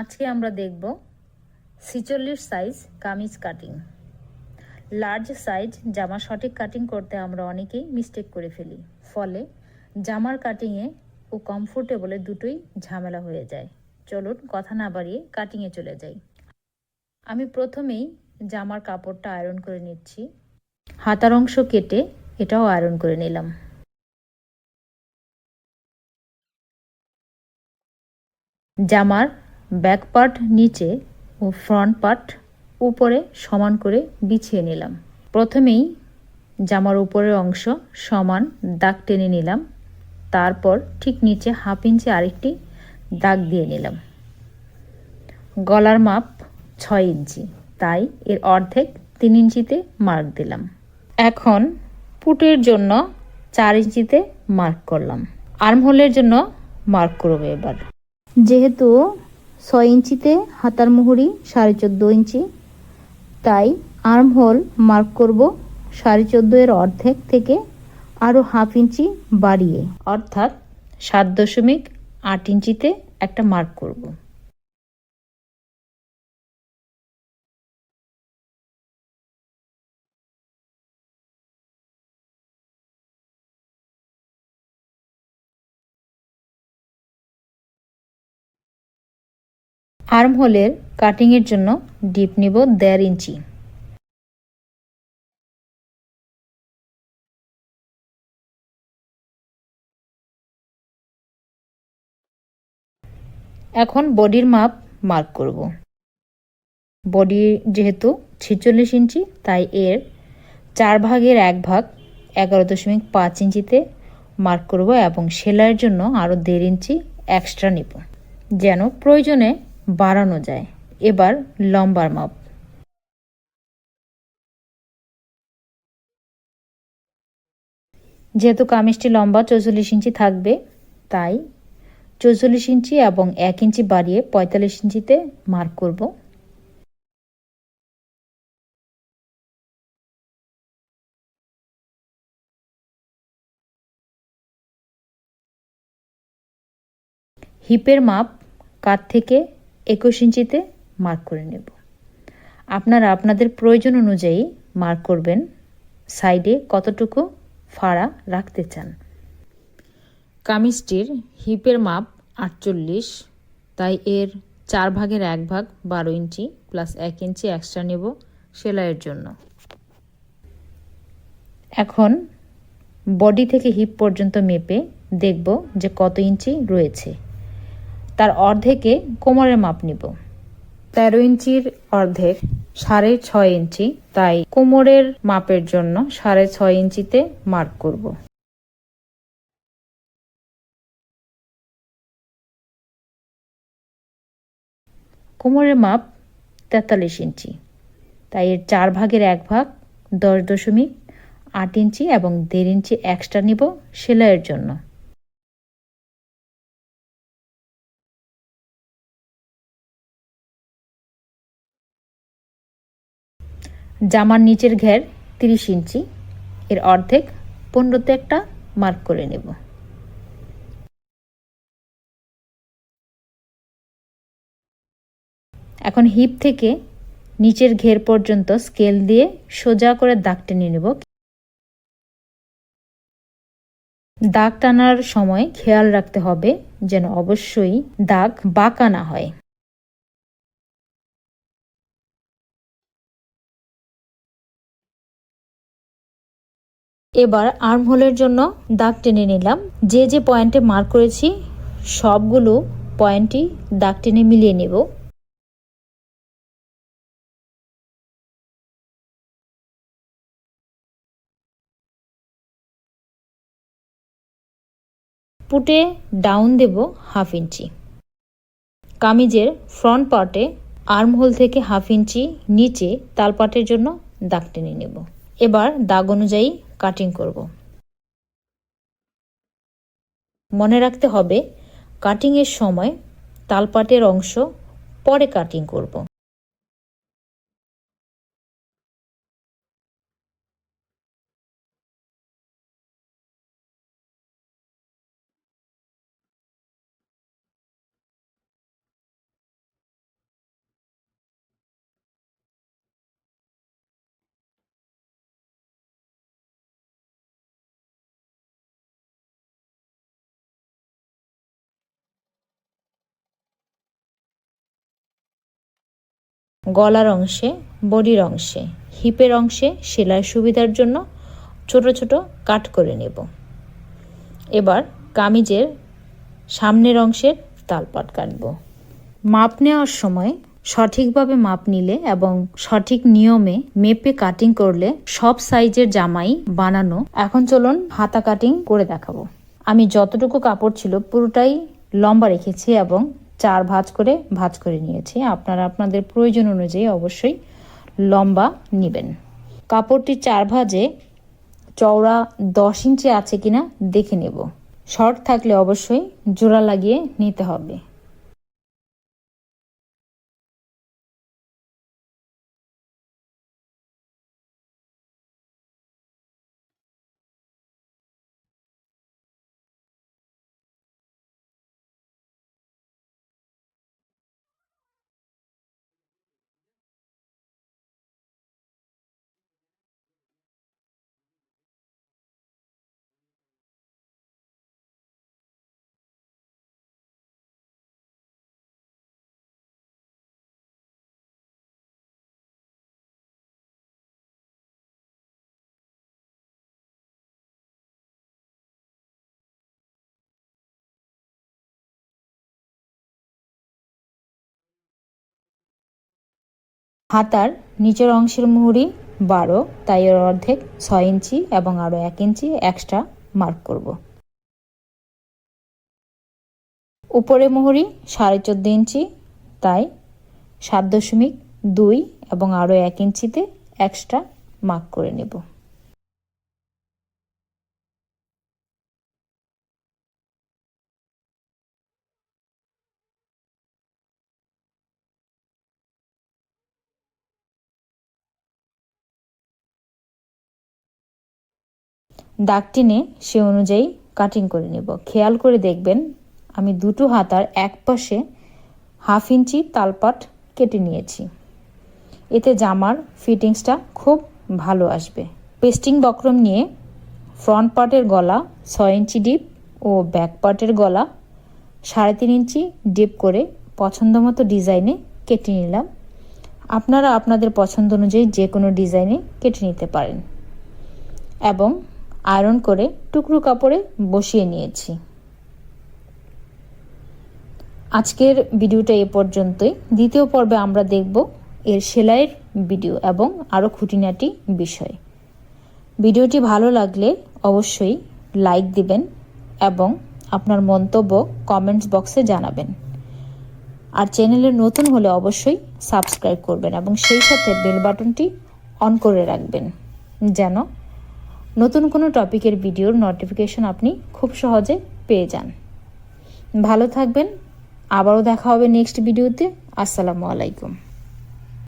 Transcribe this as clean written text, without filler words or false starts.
আজকে আমরা দেখব 46 size kameez cutting. Large size জামা সঠিক কাটিং করতে আমরা অনেকেই মিস্টেক করে ফেলি, ফলে জামার কাটিংয়ে ও কমফোর্টেবলে দুটোই ঝামেলা হয়ে যায়। চলুন কথা না বাড়িয়ে কাটিংয়ে চলে যাই। আমি প্রথমেই জামার কাপড়টা আয়রন করে নিচ্ছি। হাতার অংশ কেটে এটাও আয়রন করে নিলাম। জামার ব্যাক পার্ট নিচে ও ফ্রন্ট পার্ট উপরে সমান করে বিছিয়ে নিলাম। প্রথমেই জামার উপরের অংশ সমান দাগ টেনে নিলাম, তারপর ঠিক নিচে 1/2 ইঞ্চি আরেকটি দাগ দিয়ে নিলাম। গলার মাপ 6 ইঞ্চি, তাই এর অর্ধেক 3 ইঞ্চিতে মার্ক দিলাম। এখন পুটের জন্য 4 ইঞ্চিতে মার্ক করলাম। আর্মহোলের জন্য মার্ক করব এবার। যেহেতু 6 ইঞ্চিতে হাতার মুহুরি 14.5 ইঞ্চি, তাই আর্মহোল মার্ক করব 14.5 এর অর্ধেক থেকে আরও 1/2 ইঞ্চি বাড়িয়ে, অর্থাৎ 7.8 ইঞ্চিতে একটা মার্ক করব। আর্মহোলের কাটিংয়ের জন্য ডিপ নিব 1.5 ইঞ্চি। এখন বডির মাপ মার্ক করব। বডি যেহেতু 46 ইঞ্চি, তাই এর 4 ভাগের 1 ভাগ 11.5 ইঞ্চিতে মার্ক করব এবং সেলাইয়ের জন্য আরও 1.5 ইঞ্চি এক্সট্রা নিব, যেন প্রয়োজনে বাড়ানো যায়। এবার লম্বার মাপ। যেহেতু কামিজটি লম্বা 44 ইঞ্চি থাকবে, তাই 44 ইঞ্চি এবং 1 ইঞ্চি বাড়িয়ে 45 ইঞ্চিতে মার্ক করব। হিপের মাপ কাঁধ থেকে 21 ইঞ্চিতে মার্ক করে নেব। আপনারা আপনাদের প্রয়োজন অনুযায়ী মার্ক করবেন সাইডে কতটুকু ফাড়া রাখতে চান। কামিজটির হিপের মাপ 48, তাই এর 4 ভাগের 1 ভাগ 12 ইঞ্চি প্লাস 1 ইঞ্চি এক্সট্রা নেব সেলাইয়ের জন্য। এখন বডি থেকে হিপ পর্যন্ত মেপে দেখব যে কত ইঞ্চি রয়েছে। তার অর্ধেকে কোমরের মাপ নিব। 13 ইঞ্চির অর্ধেক 6.5 ইঞ্চি, তাই কোমরের মাপের জন্য 6.5 ইঞ্চিতে মার্ক করব। কোমরের মাপ 43 ইঞ্চি, তাই এর 4 ভাগের 1 ভাগ 10.8 ইঞ্চি এবং 1.5 ইঞ্চি এক্সট্রা নিব সেলাইয়ের জন্য। জামার নিচের ঘের 30 ইঞ্চি, এর অর্ধেক 15তে একটা মার্ক করে নেব। এখন হিপ থেকে নিচের ঘের পর্যন্ত স্কেল দিয়ে সোজা করে দাগ টেনে নেব। দাগ টানার সময় খেয়াল রাখতে হবে যেন অবশ্যই দাগ বাঁকা না হয়। এবার আর্মহোলের জন্য দাগ টেনে নিলাম। যে যে পয়েন্টে মার্ক করেছি সবগুলো পয়েন্টই দাগ টেনে মিলিয়ে নেব। পুটে ডাউন দেব 1/2 ইঞ্চি। কামিজের ফ্রন্ট পার্টে আর্মহোল থেকে 1/2 ইঞ্চি নিচে তালপাটের জন্য দাগ টেনে নেব। এবার দাগ অনুযায়ী কাটিং করব। মনে রাখতে হবে কাটিংয়ের সময় তালপাটের অংশ পরে কাটিং করব। গলার অংশে, বডির অংশে, হিপের অংশে সেলাই সুবিধার জন্য ছোট ছোট কাট করে নেব। এবার কামিজের সামনের অংশের তালপাট কাটব। মাপ নেওয়ার সময় সঠিকভাবে মাপ নিলে এবং সঠিক নিয়মে মেপে কাটিং করলে সব সাইজের জামাই বানানো। এখন চলুন হাতা কাটিং করে দেখাবো। আমি যতটুকু কাপড় ছিল পুরোটাই লম্বা রেখেছি এবং 4 ভাঁজ করে নিয়েছি। আপনারা আপনাদের প্রয়োজন অনুযায়ী অবশ্যই লম্বা নেবেন। কাপড়টি 4 ভাঁজে চওড়া 10 ইঞ্চি আছে কিনা দেখে নেব। শর্ট থাকলে অবশ্যই জোড়া লাগিয়ে নিতে হবে। হাতার নিচের অংশের মুহুরি 12, তাই এর অর্ধেক 6 ইঞ্চি এবং আরও 1 ইঞ্চি এক্সট্রা মার্ক করব। উপরে মুহুরি 14.5 ইঞ্চি, তাই 7.2 এবং আরও 1 ইঞ্চিতে এক্সট্রা মার্ক করে নেব। দাগ টেনে সে অনুযায়ী কাটিং করে নেব। খেয়াল করে দেখবেন আমি দুটো হাতার এক পাশে 1/2 ইঞ্চি তালপাট কেটে নিয়েছি। এতে জামার ফিটিংসটা খুব ভালো আসবে। পেস্টিং বক্রম নিয়ে ফ্রন্ট পার্টের গলা 6 ইঞ্চি ডিপ ও ব্যাক পার্টের গলা 3.5 ইঞ্চি ডিপ করে পছন্দ মতো ডিজাইনে কেটে নিলাম। আপনারা আপনাদের পছন্দ অনুযায়ী যে কোনো ডিজাইনে কেটে নিতে পারেন এবং আয়রন করে টুকরো কাপড়ে বসিয়ে নিয়েছি। আজকের ভিডিওটা এ পর্যন্তই। দ্বিতীয় পর্বে আমরা দেখব এর সেলাইয়ের ভিডিও এবং আরও খুঁটিনাটি বিষয়। ভিডিওটি ভালো লাগলে অবশ্যই লাইক দিবেন এবং আপনার মন্তব্য কমেন্টস বক্সে জানাবেন। আর চ্যানেলে নতুন হলে অবশ্যই সাবস্ক্রাইব করবেন এবং সেই সাথে বেল বাটনটি অন করে রাখবেন যেন নতুন কোনো টপিকের ভিডিওর নোটিফিকেশন আপনি খুব সহজে পেয়ে যান। ভালো থাকবেন। আবারও দেখা হবে নেক্সট ভিডিওতে। আসসালামু আলাইকুম।